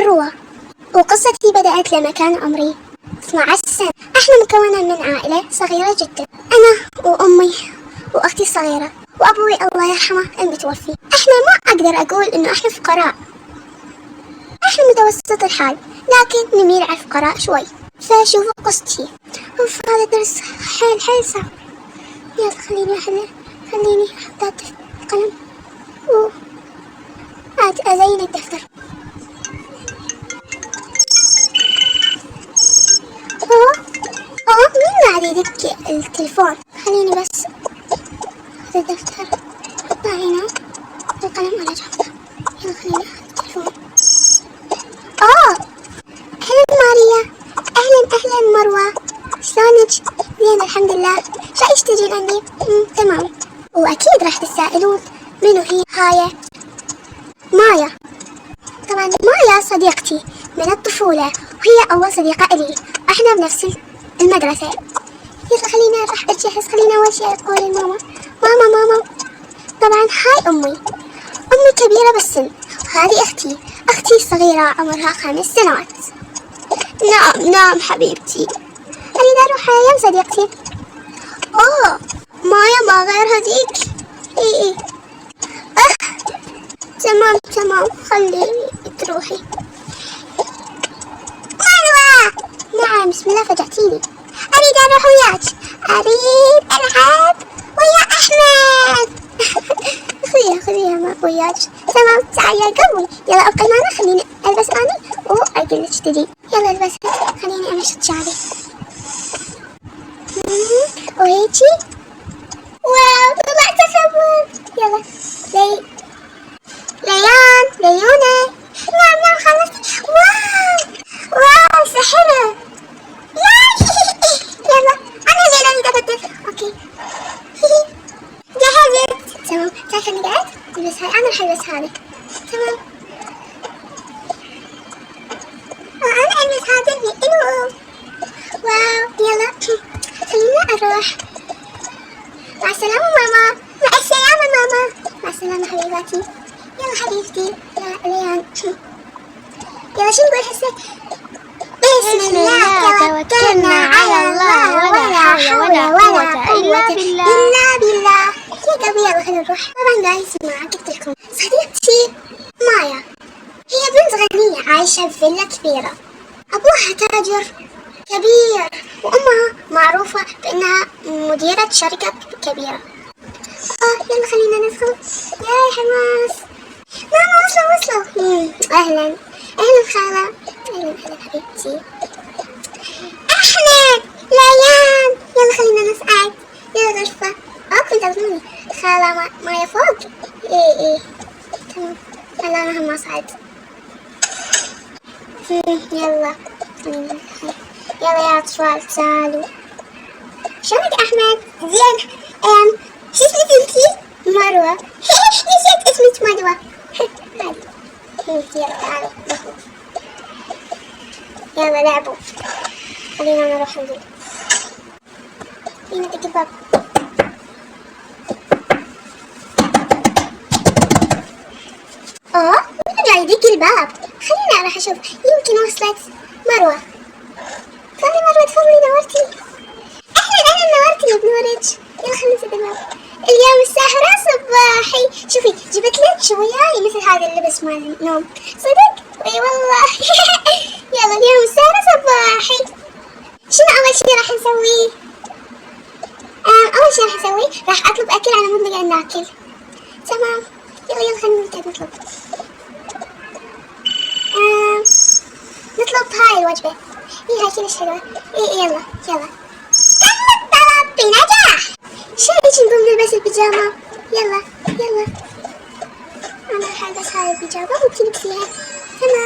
مروة، وقصتي بدأت لما كان عمري 12 سنة. احنا مكونة من عائلة صغيرة جدا، أنا وأمي وأختي الصغيرة وأبوي الله يرحمه المتوفي. احنا ما أقدر أقول إنه احنا فقراء، احنا متوسط الحال، لكن نميل على الفقراء شوي. فشوفوا قصتي. اوف، هذا درس حيل صعب. يلا خليني أحط القلم أزين الدفتر. مين قاعد يدق التليفون؟ خليني بس أخذ الدفتر أحطه هنا، القلم على جنب. يلا خليني أخذ التليفون. أهلا ماريا. أهلا مروة، شلونك؟ زين الحمد لله. ايش تجين عندي؟ تمام. وأكيد راح تسألون منو هي؟ هاي مايا. طبعا مايا صديقتي من الطفولة، وهي أول صديقة إلي. احنا بنفس المدرسة. يلا خلينا راح أتجهز. خلينا أول شيء أقول لماما. ماما. طبعا هاي أمي كبيرة بالسن، وهذه أختي الصغيرة عمرها 5 سنوات. نعم حبيبتي. أريد أروح يا صديقتي. مايا ما غير هذيك. إيه تمام خلي تروحي. مروة. نعم بسم الله فجأتيني. أريد أروح وياك. أريد ألعب ويا أحمد. خذيها وياك. تمام تعالي يا قلبي. يلا أبقي معنا. خليني ألبس أني وأقول لك تجي. يلا البسي. خليني أمشط شعري وهيجي. واو طلعت خبر. يلا ليونة. نعم خلصت. واو سحرة. يلا أنا زين أريد أبدل. أوكي جهزت. تمام تعال خليني قاعد ألبس هاي. أنا راح ألبس هذه. تمام أنا ألبس هذا الحلو. واو يلا خلينا أروح. مع السلامة ماما. مع السلامة ماما. مع السلامة حبيباتي. يلا حبيبتي. ليان. يلا شو نقول هسه؟ بسم الله توكلنا على الله ولا حول ولا قوة إلا بالله. يا قلبي يلا خلينا نروح. طبعا قاعد معك قلت لكم صديقتي مايا هي بنت غنية عايشة بفيلا كبيرة. أبوها تاجر كبير، وأمها معروفة بأنها مديرة شركة كبيرة. يلا خلينا ندخل. يا حماس. ماما وصلوا. أهلا خالة. أهلا حبيبتي. أحمد ليان. يلا خلينا نصعد. يلا غرفة. كنت أظنوني خالة مايا فوق. إيه تمام. هلا أنا هم أصعد. يلا يا أطفال تعالوا. شلونك أحمد؟ زين. شو اسمك انتي؟ مروة. نسيت اسمك مروة. يلا تعالوا يلا لعبوا. خلينا نروح نقول. خلينا ندق الباب. مين جاي يدق الباب؟ خليني أروح أشوف، يمكن وصلت مروة. تفضلي نورتي. أهلا نورتي بنورك. يلا خلينا نسد الباب. اليوم الساحرة صباحي. شوفي جبت لك شو وياي مثل هذا اللبس مال النوم. صدق؟ اي والله. يلا اليوم الساحرة صباحي. شنو أول شي راح نسويه؟ أول شي راح نسويه راح أطلب أكل على مود نقعد ناكل. تمام يلا خلينا نقعد نطلب. نطلب هاي الوجبة. هاي كلش حلوة. يلا تم الطلب بنجاح. شو هيك نقوم نلبس البيجامة. يلا أنا راح ألبس هاي البيجامة وانتي لبسيها. تمام